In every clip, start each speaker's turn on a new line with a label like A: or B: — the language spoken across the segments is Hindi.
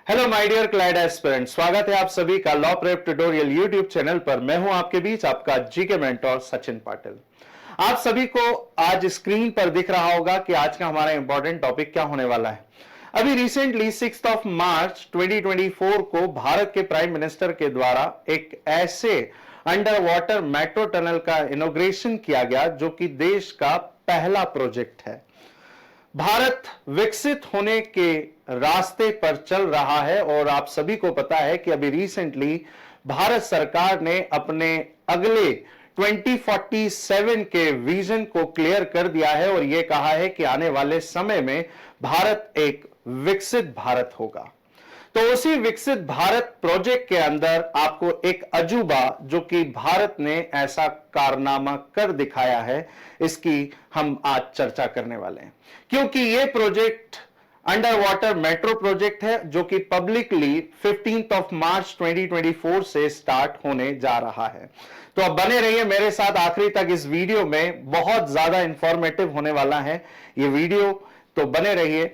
A: Hello my dear CLAT aspirant, स्वागत है आप सभी का law prep tutorial YouTube channel पर। मैं हूं आपके बीच आपका जीके मेंटोर सचिन पाटिल। आप सभी को आज स्क्रीन पर दिख रहा होगा कि आज का हमारा इंपॉर्टेंट टॉपिक क्या होने वाला है। अभी रिसेंटली 6 मार्च 2024 को भारत के प्राइम मिनिस्टर के द्वारा एक ऐसे अंडर वाटर मेट्रो टनल का इनॉग्रेशन किया गया जो कि देश का पहला प्रोजेक्ट है। भारत विकसित होने के रास्ते पर चल रहा है और आप सभी को पता है कि अभी रिसेंटली भारत सरकार ने अपने अगले 2047 के विजन को क्लियर कर दिया है और यह कहा है कि आने वाले समय में भारत एक विकसित भारत होगा। तो उसी विकसित भारत प्रोजेक्ट के अंदर आपको एक अजूबा जो कि भारत ने ऐसा कारनामा कर दिखाया है, इसकी हम आज चर्चा करने वाले हैं, क्योंकि यह project under water metro project है जो कि पब्लिकली 15 मार्च 2024 से स्टार्ट होने जा रहा है। तो अब बने रहिए मेरे साथ आखिरी तक, इस वीडियो में बहुत ज्यादा इंफॉर्मेटिव होने वाला है ये वीडियो, तो बने रहिए।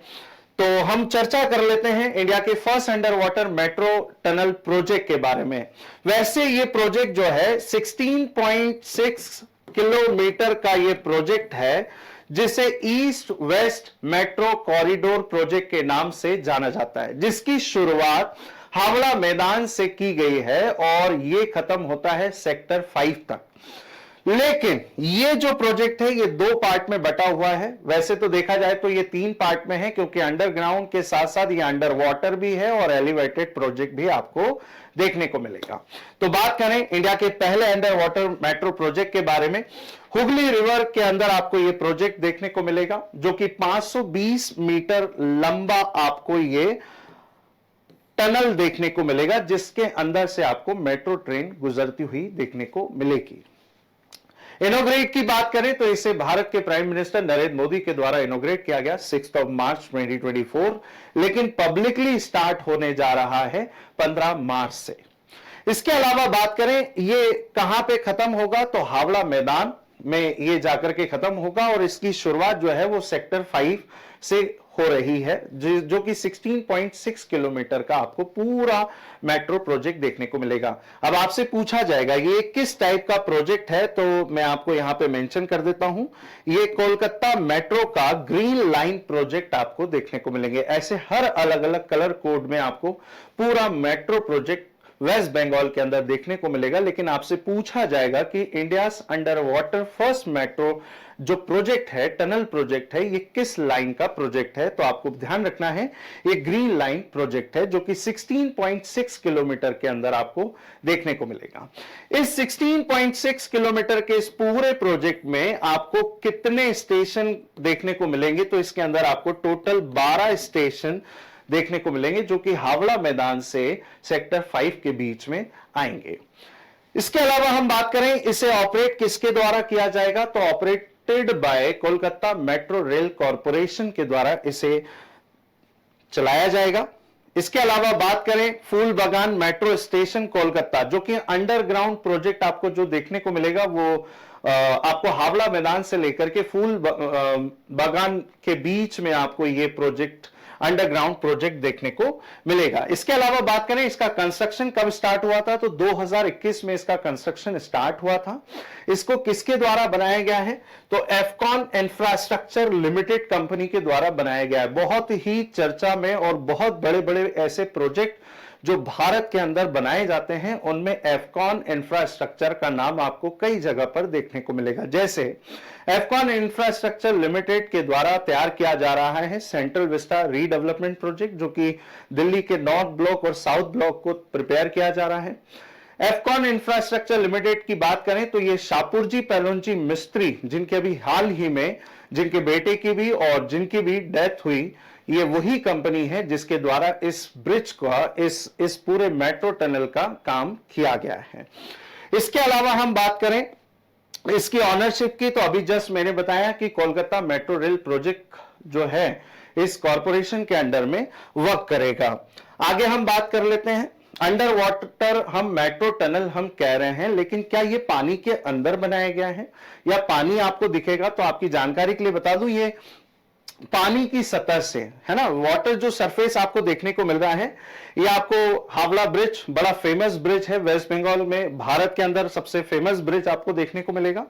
A: तो हम चर्चा कर लेते हैं इंडिया के first under water metro tunnel project के बारे में। वैसे ये प्रोजेक्ट जो है 16.6 किलोमीटर का ये प्रोजेक्ट है, जिसे east west metro corridor project के नाम से जाना जाता है, जिसकी शुरुआत हावड़ा मैदान से की गई है और यह खत्म होता है सेक्टर 5 तक। लेकिन ये जो प्रोजेक्ट है ये 2 पार्ट में बटा हुआ है। वैसे तो देखा जाए तो ये 3 पार्ट में है, क्योंकि अंडरग्राउंड के साथ साथ ये अंडर वाटर भी है और एलिवेटेड प्रोजेक्ट भी आपको देखने को मिलेगा। तो बात करें इंडिया के पहले अंडर वाटर मेट्रो प्रोजेक्ट के बारे में, हुगली रिवर के अंदर आपको ये प्रोजेक्ट देखने को मिलेगा जो कि 520 मीटर लंबा आपको ये टनल देखने को मिलेगा, जिसके अंदर से आपको मेट्रो ट्रेन गुजरती हुई देखने को मिलेगी। इनोग्रेट की बात करें तो इसे भारत के प्राइम मिनिस्टर नरेंद्र मोदी के द्वारा इनोग्रेट किया गया 6 मार्च 2024, लेकिन पब्लिकली स्टार्ट होने जा रहा है 15 मार्च से। इसके अलावा बात करें ये कहां पे खत्म होगा, तो हावड़ा मैदान में ये जाकर के खत्म होगा और इसकी शुरुआत जो है वो सेक्टर 5 से हो रही है, जो कि 16.6 किलोमीटर का आपको पूरा मेट्रो प्रोजेक्ट देखने को मिलेगा। अब आपसे पूछा जाएगा ये किस टाइप का प्रोजेक्ट है, तो मैं आपको यहां पे मेंशन कर देता हूं। ये कोलकाता मेट्रो का ग्रीन लाइन प्रोजेक्ट आपको देखने को मिलेंगे। ऐसे हर अलग अलग कलर कोड में आपको पूरा मेट्रो प्रोजेक्ट वेस्ट बंगाल के अंदर देखने को मिलेगा। लेकिन आपसे पूछा जाएगा कि India under water first metro जो प्रोजेक्ट है, टनल प्रोजेक्ट है, ये किस लाइन का प्रोजेक्ट है, तो आपको ध्यान रखना है ये ग्रीन लाइन प्रोजेक्ट है जो कि 16.6 किलोमीटर के अंदर आपको देखने को मिलेगा। इस 16.6 किलोमीटर के इस पूरे प्रोजेक्ट में आपको कितने स्टेशन देखने को मिलेंगे, तो इसके अंदर आपको टोटल 12 स्टेशन देखने को मिलेंगे जो कि हावड़ा मैदान से सेक्टर 5 के बीच में आएंगे। इसके अलावा हम बात करें इसे ऑपरेट किसके द्वारा किया जाएगा, तो operated by Kolkata metro rail corporation के द्वारा इसे चलाया जाएगा। इसके अलावा बात करें फूल बागान मेट्रो स्टेशन कोलकाता, जो कि अंडरग्राउंड प्रोजेक्ट आपको जो देखने को मिलेगा वो आपको हावड़ा मैदान से लेकर के फूल बागान के बीच में आपको ये प्रोजेक्ट अंडरग्राउंड प्रोजेक्ट देखने को मिलेगा। इसके अलावा बात करें इसका कंस्ट्रक्शन कब स्टार्ट हुआ था, तो 2021 में इसका कंस्ट्रक्शन स्टार्ट हुआ था। इसको किसके द्वारा बनाया गया है, तो एफकॉन इंफ्रास्ट्रक्चर लिमिटेड कंपनी के द्वारा बनाया गया है। बहुत ही चर्चा में और बहुत बड़े बड़े ऐसे प्रोजेक्ट जो भारत के अंदर बनाए जाते हैं उनमें एफकॉन इंफ्रास्ट्रक्चर का नाम आपको कई जगह पर देखने को मिलेगा। जैसे एफकॉन इंफ्रास्ट्रक्चर लिमिटेड के द्वारा तैयार किया जा रहा है सेंट्रल विस्टा रीडेवलपमेंट प्रोजेक्ट, जो कि दिल्ली के नॉर्थ ब्लॉक और साउथ ब्लॉक को प्रिपेयर किया जा रहा है। एफकॉन इंफ्रास्ट्रक्चर लिमिटेड की बात करें तो ये शाहपुरजी पैलोंजी मिस्त्री, जिनके अभी हाल ही में जिनके बेटे की भी और जिनकी भी डेथ हुई, ये वही कंपनी है जिसके द्वारा इस ब्रिज का इस पूरे मेट्रो टनल का काम किया गया है। इसके अलावा हम बात करें इसकी ऑनरशिप की, तो अभी जस्ट मैंने बताया कि कोलकाता मेट्रो रेल प्रोजेक्ट जो है इस कॉरपोरेशन के अंडर में वर्क करेगा। आगे हम बात कर लेते हैं अंडर वाटर हम मेट्रो टनल हम कह रहे हैं, लेकिन क्या ये पानी के अंदर बनाया गया है या पानी आपको दिखेगा, तो आपकी जानकारी के लिए बता दूं ये पानी की सतह से, है ना, वाटर जो सरफेस आपको देखने को मिल रहा है, ये आपको हावड़ा ब्रिज, बड़ा फेमस ब्रिज है वेस्ट बंगाल में, भारत के अंदर सबसे फेमस ब्रिज आपको देखने को मिलेगा।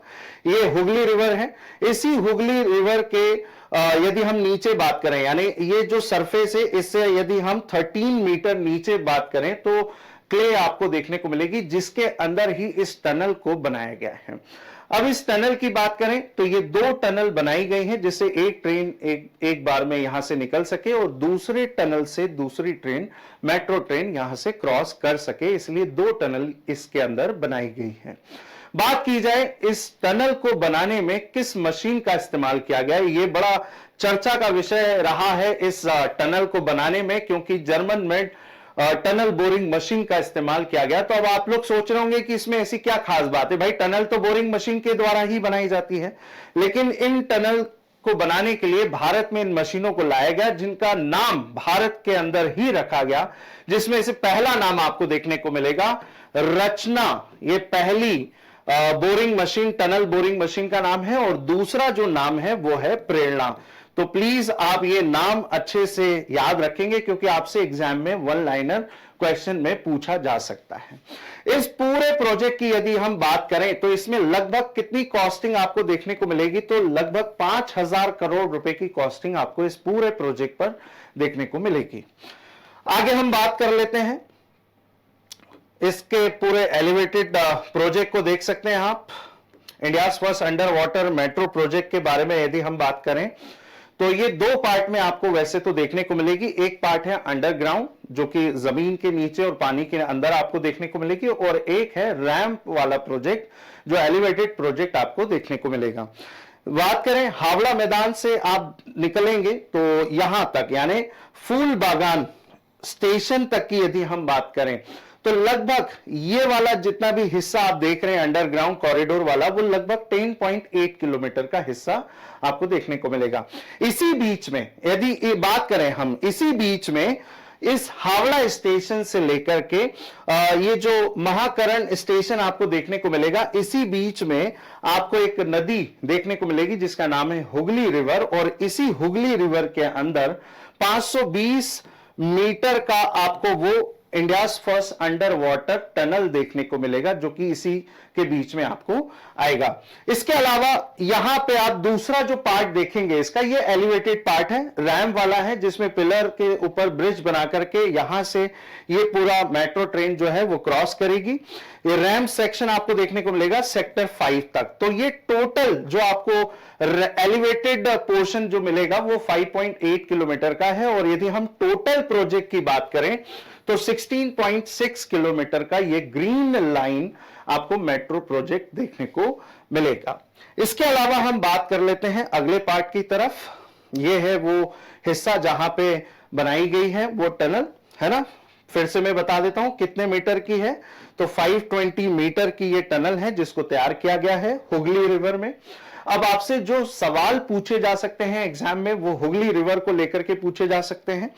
A: ये हुगली रिवर है। इसी हुगली रिवर के यदि हम नीचे बात करें, यानी ये जो सरफेस है इससे यदि हम 13 मीटर नीचे बात करें तो क्ले आपको देखने को मिलेगी, जिसके अंदर ही इस टनल को बनाया गया है। अब इस टनल की बात करें तो ये 2 टनल बनाई गई हैं, जिससे एक ट्रेन एक बार में यहां से निकल सके और दूसरे टनल से दूसरी ट्रेन, मेट्रो ट्रेन यहां से क्रॉस कर सके, इसलिए 2 टनल इसके अंदर बनाई गई है। बात की जाए इस टनल को बनाने में किस मशीन का इस्तेमाल किया गया, ये बड़ा चर्चा का विषय रहा है इस टनल को बनाने में, क्योंकि German made tunnel boring machine का इस्तेमाल किया गया। तो अब आप लोग सोच रहे होंगे कि इसमें ऐसी क्या खास बात है, भाई टनल तो बोरिंग मशीन के द्वारा ही बनाई जाती है, लेकिन इन टनल को बनाने के लिए भारत में इन मशीनों को लाया गया, जिनका नाम भारत के अंदर ही रखा गया, जिसमें से पहला नाम आपको देखने को मिलेगा रचना, ये पहली boring machine, tunnel boring machine का नाम है, और दूसरा जो नाम है वो है प्रेरणा। तो प्लीज आप ये नाम अच्छे से याद रखेंगे, क्योंकि आपसे एग्जाम में 1 लाइनर क्वेश्चन में पूछा जा सकता है। इस पूरे प्रोजेक्ट की यदि हम बात करें तो इसमें लगभग कितनी कॉस्टिंग आपको देखने को मिलेगी, तो लगभग 5000 करोड़ रुपए की कॉस्टिंग आपको इस पूरे प्रोजेक्ट पर देखने को मिलेगी। आगे हम बात कर लेते हैं, इसके पूरे एलिवेटेड प्रोजेक्ट को देख सकते हैं आप। India first under water metro project के बारे में यदि हम बात करें तो ये 2 पार्ट में आपको वैसे तो देखने को मिलेगी। एक पार्ट है अंडरग्राउंड, जो कि जमीन के नीचे और पानी के अंदर आपको देखने को मिलेगी, और एक है रैंप वाला प्रोजेक्ट, जो एलिवेटेड प्रोजेक्ट आपको देखने को मिलेगा। बात करें हावड़ा मैदान से आप निकलेंगे तो यहां तक, यानी फूल बागान स्टेशन तक की यदि हम बात करें तो लगभग ये वाला जितना भी हिस्सा आप देख रहे हैं अंडरग्राउंड कॉरिडोर वाला, वो लगभग 10.8 किलोमीटर का हिस्सा आपको देखने को मिलेगा। इसी बीच में यदि बात करें हम, इसी बीच में इस हावड़ा स्टेशन से लेकर के ये जो महाकरण स्टेशन आपको देखने को मिलेगा, इसी बीच में आपको एक नदी देखने को मिलेगी जिसका नाम है हुगली रिवर, और इसी हुगली रिवर के अंदर 520 मीटर का आपको वो India first under water tunnel देखने को मिलेगा, जो कि इसी के बीच में आपको आएगा। इसके अलावा यहां पे आप दूसरा जो पार्ट देखेंगे इसका, ये एलिवेटेड पार्ट है, रैंप वाला है, जिसमें पिलर के ऊपर ब्रिज बना करके यहां से ये पूरा मेट्रो ट्रेन जो है वो क्रॉस करेगी। ये रैंप सेक्शन आपको देखने को मिलेगा सेक्टर 5 तक। तो ये टोटल जो आपको एलिवेटेड पोर्शन जो मिलेगा वो 5.8 किलोमीटर का है, और यदि हम टोटल प्रोजेक्ट की बात करें तो 16.6 किलोमीटर का ये ग्रीन लाइन आपको मेट्रो प्रोजेक्ट देखने को मिलेगा। इसके अलावा हम बात कर लेते हैं अगले पार्ट की तरफ। ये है वो हिस्सा जहां पे बनाई गई है वो टनल, है ना। फिर से मैं बता देता हूं कितने मीटर की है, तो 520 मीटर की ये टनल है जिसको तैयार किया गया है हुगली रिवर में। अब आपसे जो सवाल पूछे जा सकते हैं एग्जाम में वो हुगली रिवर को लेकर के पूछे जा सकते हैं।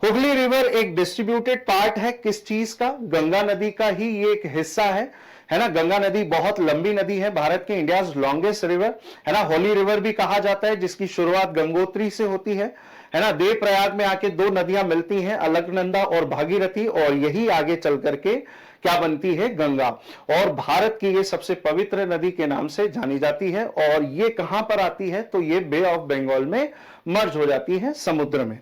A: हुगली रिवर एक डिस्ट्रीब्यूटेड पार्ट है किस चीज का, गंगा नदी का ही ये एक हिस्सा है ना। गंगा नदी बहुत लंबी नदी है, भारत की इंडियाज लॉन्गेस्ट रिवर, है ना। होली रिवर भी कहा जाता है, जिसकी शुरुआत गंगोत्री से होती है ना। देव प्रयाग में आके 2 नदियां मिलती हैं, अलकनंदा और भागीरथी, और यही आगे चल करके क्या बनती है, गंगा। और भारत की ये सबसे पवित्र नदी के नाम से जानी जाती है, और ये कहां पर आती है, तो ये बे ऑफ बंगाल में मर्ज हो जाती है समुद्र में।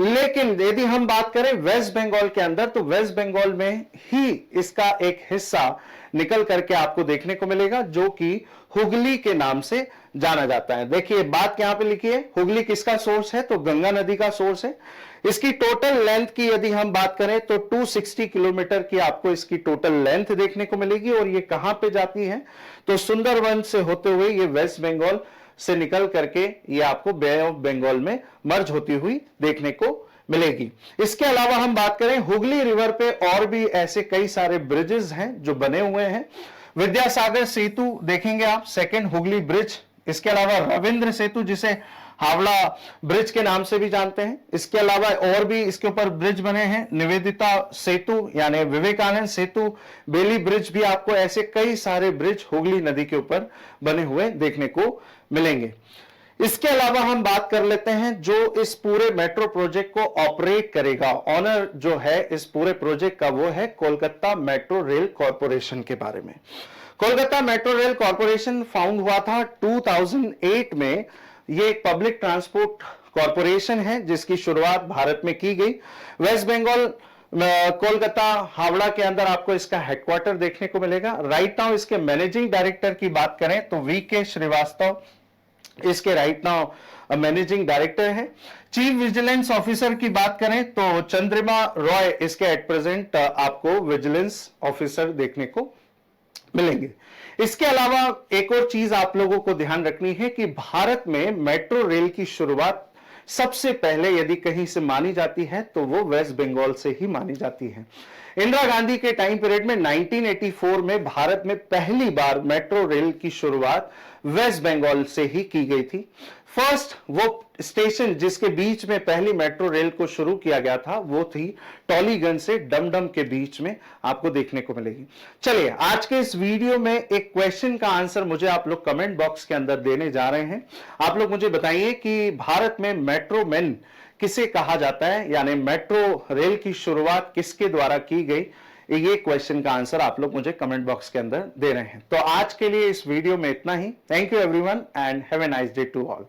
A: लेकिन यदि हम बात करें वेस्ट बंगाल के अंदर, तो वेस्ट बंगाल में ही इसका एक हिस्सा निकल करके आपको देखने को मिलेगा, जो कि हुगली के नाम से जाना जाता है। देखिए बात यहां पे लिखी है, हुगली किसका सोर्स है, तो गंगा नदी का सोर्स है। इसकी टोटल लेंथ की यदि हम बात करें तो 260 किलोमीटर की आपको इसकी टोटल लेंथ देखने को मिलेगी, और ये कहां पे जाती है, तो सुंदरवन से होते हुए ये वेस्ट बंगाल से निकल करके ये आपको बे ऑफ बंगाल में मर्ज होती हुई देखने को मिलेगी। इसके अलावा हम बात करें हुगली रिवर पे और भी ऐसे कई सारे ब्रिजेस हैं जो बने हुए हैं। विद्यासागर सेतु देखेंगे आप, सेकेंड हुगली ब्रिज। इसके अलावा रविंद्र सेतु, जिसे हावड़ा ब्रिज के नाम से भी जानते हैं। इसके अलावा और भी इसके ऊपर ब्रिज बने हैं, निवेदिता सेतु यानी विवेकानंद सेतु, बेली ब्रिज भी, आपको ऐसे कई सारे ब्रिज हुगली नदी के ऊपर बने हुए देखने को मिलेंगे। इसके अलावा हम बात कर लेते हैं जो इस पूरे मेट्रो प्रोजेक्ट को ऑपरेट करेगा, ऑनर जो है इस पूरे प्रोजेक्ट का वो है कोलकाता मेट्रो रेल कॉरपोरेशन के बारे में। Kolkata metro rail corporation found हुआ था 2008 में। ये एक पब्लिक ट्रांसपोर्ट कॉरपोरेशन है जिसकी शुरुआत भारत में की गई। वेस्ट बंगाल कोलकाता हावड़ा के अंदर आपको इसका हेडक्वार्टर देखने को मिलेगा। राइट नाउ इसके मैनेजिंग डायरेक्टर की बात करें तो वीके श्रीवास्तव इसके राइट नाउ मैनेजिंग डायरेक्टर है। चीफ विजिलेंस ऑफिसर की बात करें तो चंद्रिमा रॉय इसके एट प्रेजेंट आपको विजिलेंस ऑफिसर देखने को मिलेंगे। इसके अलावा एक और चीज आप लोगों को ध्यान रखनी है कि भारत में मेट्रो रेल की शुरुआत सबसे पहले यदि कहीं से मानी जाती है तो वो वेस्ट बंगाल से ही मानी जाती है। इंदिरा गांधी के टाइम पीरियड में 1984 में भारत में पहली बार मेट्रो रेल की शुरुआत वेस्ट बंगाल से ही की गई थी। फर्स्ट वो स्टेशन जिसके बीच में पहली मेट्रो रेल को शुरू किया गया था वो थी टॉलीगंज से डमडम के बीच में, आपको देखने को मिलेगी। चलिए आज के इस वीडियो में एक क्वेश्चन का आंसर मुझे आप लोग कमेंट बॉक्स के अंदर देने जा रहे हैं। आप लोग मुझे बताइए कि भारत में मेट्रो मैन किसे कहा जाता है, यानी मेट्रो रेल की शुरुआत किसके द्वारा की गई। ये क्वेश्चन का आंसर आप लोग मुझे कमेंट बॉक्स के अंदर दे रहे हैं। तो आज के लिए इस वीडियो में इतना ही। Thank you everyone and have a nice day to all.